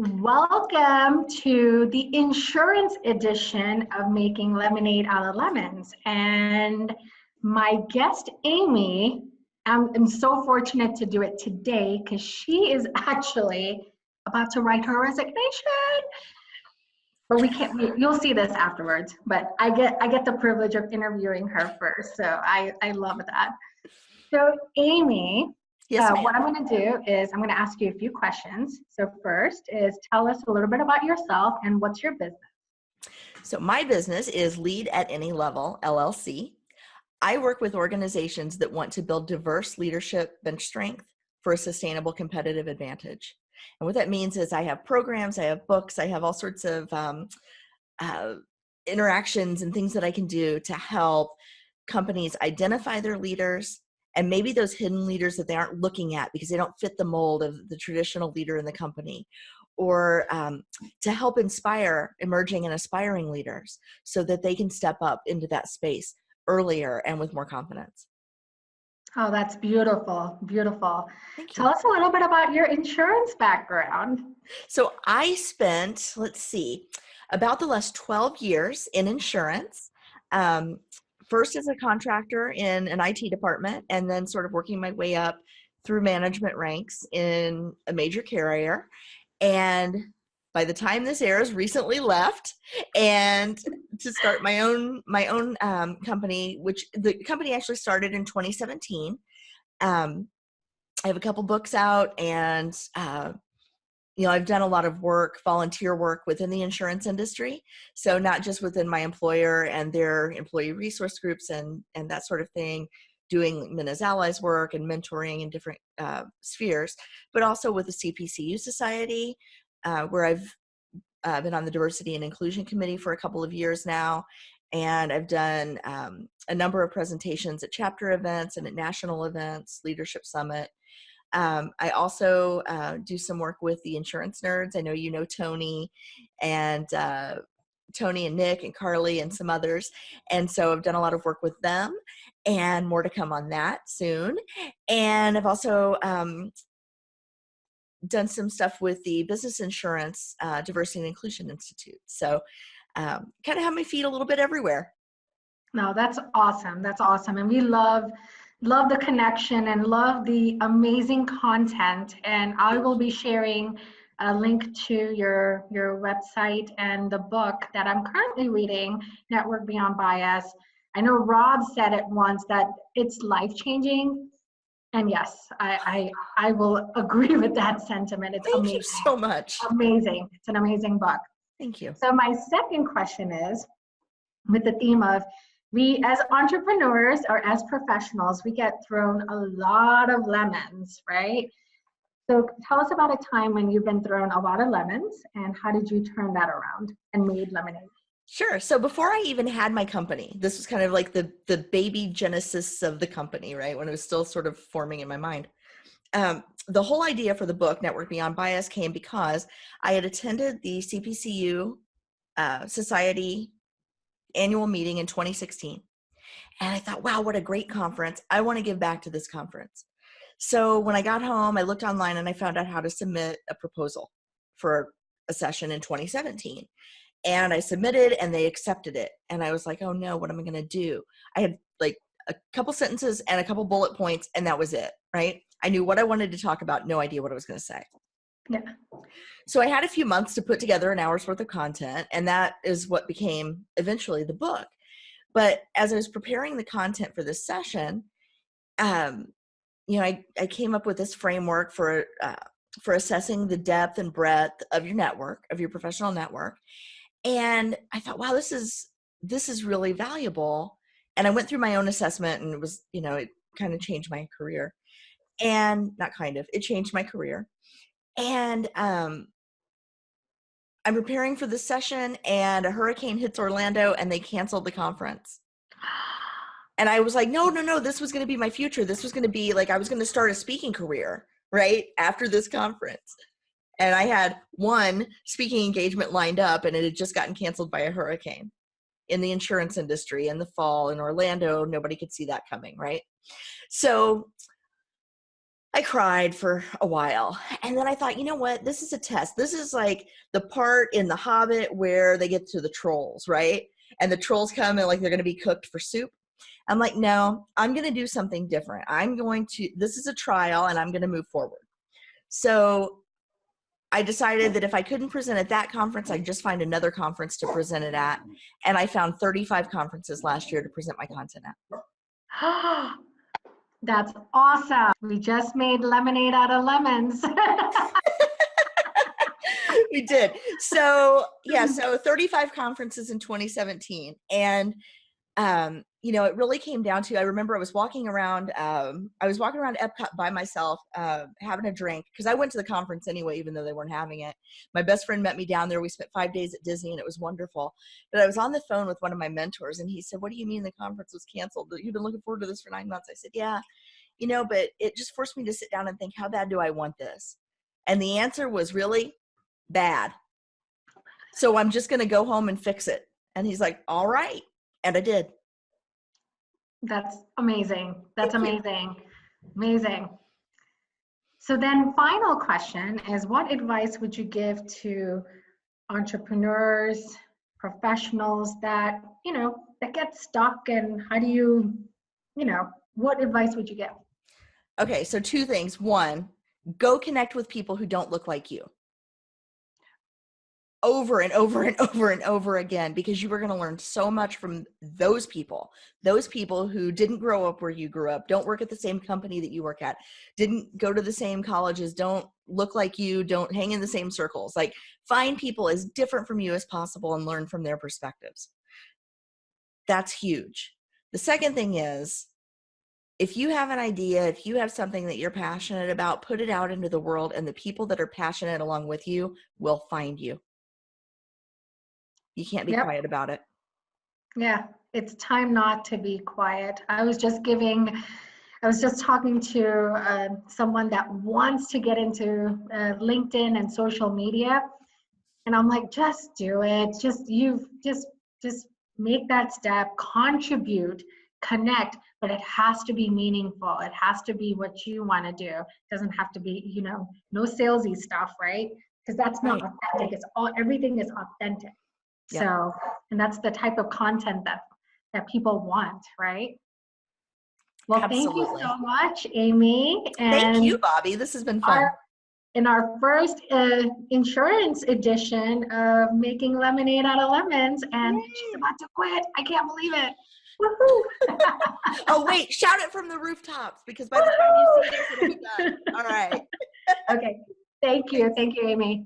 Welcome to the insurance edition of Making Lemonade Out of Lemons. And my guest, Amy, I'm so fortunate to do it today because she is actually about to write her resignation. But we can't, you'll see this afterwards, but I get the privilege of interviewing her first. So I love that. So Amy, Yes, ma'am. what I'm going to do is I'm going to ask you a few questions. So first is tell us a little bit about yourself and what's your business? So my business is Lead at Any Level, LLC. I work with organizations that want to build diverse leadership bench strength for a sustainable competitive advantage. And what that means is I have programs, I have books, I have all sorts of interactions and things that I can do to help companies identify their leaders and maybe those hidden leaders that they aren't looking at because they don't fit the mold of the traditional leader in the company, or to help inspire emerging and aspiring leaders so that they can step up into that space earlier and with more confidence. Oh, that's beautiful. Beautiful. Thank you. Tell us a little bit about your insurance background. So I spent, about the last 12 years in insurance. First as a contractor in an IT department, and then sort of working my way up through management ranks in a major carrier. And by the time this airs, recently left and to start my own company, which the company actually started in 2017. I have a couple books out, and I've done a lot of volunteer work within the insurance industry. So not just within my employer and their employee resource groups and that sort of thing, doing Minna's Allies work and mentoring in different spheres, but also with the CPCU Society, where I've been on the Diversity and Inclusion Committee for a couple of years now. And I've done a number of presentations at chapter events and at national events, Leadership Summit. I also do some work with the insurance nerds. I know you know Tony and Nick and Carly and some others. And so I've done a lot of work with them, and more to come on that soon. And I've also done some stuff with the Business Insurance Diversity and Inclusion Institute. So kind of have my feet a little bit everywhere. No, that's awesome. That's awesome. And we love the connection and love the amazing content. And I will be sharing a link to your website and the book that I'm currently reading, Network Beyond Bias. I know Rob said it once that it's life-changing. And yes, I will agree with that sentiment. It's Thank amazing. you so much. Amazing. It's an amazing book. Thank you. So my second question is, with the theme of, we as entrepreneurs or as professionals, we get thrown a lot of lemons, right? So tell us about a time when you've been thrown a lot of lemons, and how did you turn that around and made lemonade? Sure. So before I even had my company, this was kind of like the baby genesis of the company, right? When it was still sort of forming in my mind. The whole idea for the book, Network Beyond Bias, came because I had attended the CPCU Society annual meeting in 2016. And I thought, wow, what a great conference. I want to give back to this conference. So when I got home, I looked online and I found out how to submit a proposal for a session in 2017. And I submitted and they accepted it. And I was like, oh no, what am I going to do? I had like a couple sentences and a couple bullet points, and that was it, right? I knew what I wanted to talk about, no idea what I was going to say. Yeah. So I had a few months to put together an hour's worth of content, and that is what became eventually the book. But as I was preparing the content for this session, I came up with this framework for assessing the depth and breadth of your network, of your professional network. And I thought, wow, this is really valuable. And I went through my own assessment, and it was, it kind of changed my career. And it changed my career. And I'm preparing for this session, and a hurricane hits Orlando, and they canceled the conference. And I was like, no, this was going to be my future. This was going to be like, I was going to start a speaking career right after this conference. And I had one speaking engagement lined up, and it had just gotten canceled by a hurricane in the insurance industry in the fall in Orlando. Nobody could see that coming, right? So I cried for a while. And then I thought, you know what? This is a test. This is like the part in The Hobbit where they get to the trolls, right? And the trolls come and like they're going to be cooked for soup. I'm like, no, I'm going to do something different. This is a trial and I'm going to move forward. So I decided that if I couldn't present at that conference, I'd just find another conference to present it at. And I found 35 conferences last year to present my content at. That's awesome. We just made lemonade out of lemons. We did. So yeah, so 35 conferences in 2017. And it really came down to, I remember I was walking around Epcot by myself, having a drink, because I went to the conference anyway, even though they weren't having it. My best friend met me down there. We spent 5 days at Disney and it was wonderful. But I was on the phone with one of my mentors and he said, "What do you mean the conference was canceled? You've been looking forward to this for 9 months. I said, "Yeah, but it just forced me to sit down and think, how bad do I want this?" And the answer was really bad. So I'm just going to go home and fix it. And he's like, "All right." And I did. That's amazing. That's amazing. Amazing. So then final question is, what advice would you give to entrepreneurs, professionals that get stuck, and how do you, what advice would you give? Okay, so 2 things. 1, go connect with people who don't look like you. Over and over and over and over again, because you are going to learn so much from those people who didn't grow up where you grew up, don't work at the same company that you work at, didn't go to the same colleges, don't look like you, don't hang in the same circles. Like, find people as different from you as possible and learn from their perspectives. That's huge. The second thing is, if you have an idea, if you have something that you're passionate about, put it out into the world, and the people that are passionate along with you will find you. You can't be quiet about it. Yeah, it's time not to be quiet. I was just talking to someone that wants to get into LinkedIn and social media. And I'm like, just do it. Just make that step, contribute, connect, but it has to be meaningful. It has to be what you want to do. It doesn't have to be, no salesy stuff, right? Because that's not authentic. Everything is authentic. Yeah. So, and that's the type of content that people want, right? Well, Absolutely. Thank you so much, Amy. And thank you, Bobby. This has been fun. In our first insurance edition of Making Lemonade Out of Lemons, and Yay. She's about to quit. I can't believe it. Woohoo! Oh, wait, shout it from the rooftops, because by the time you see this, it'll be done. All right. Okay. Thank you. Thank you, Amy.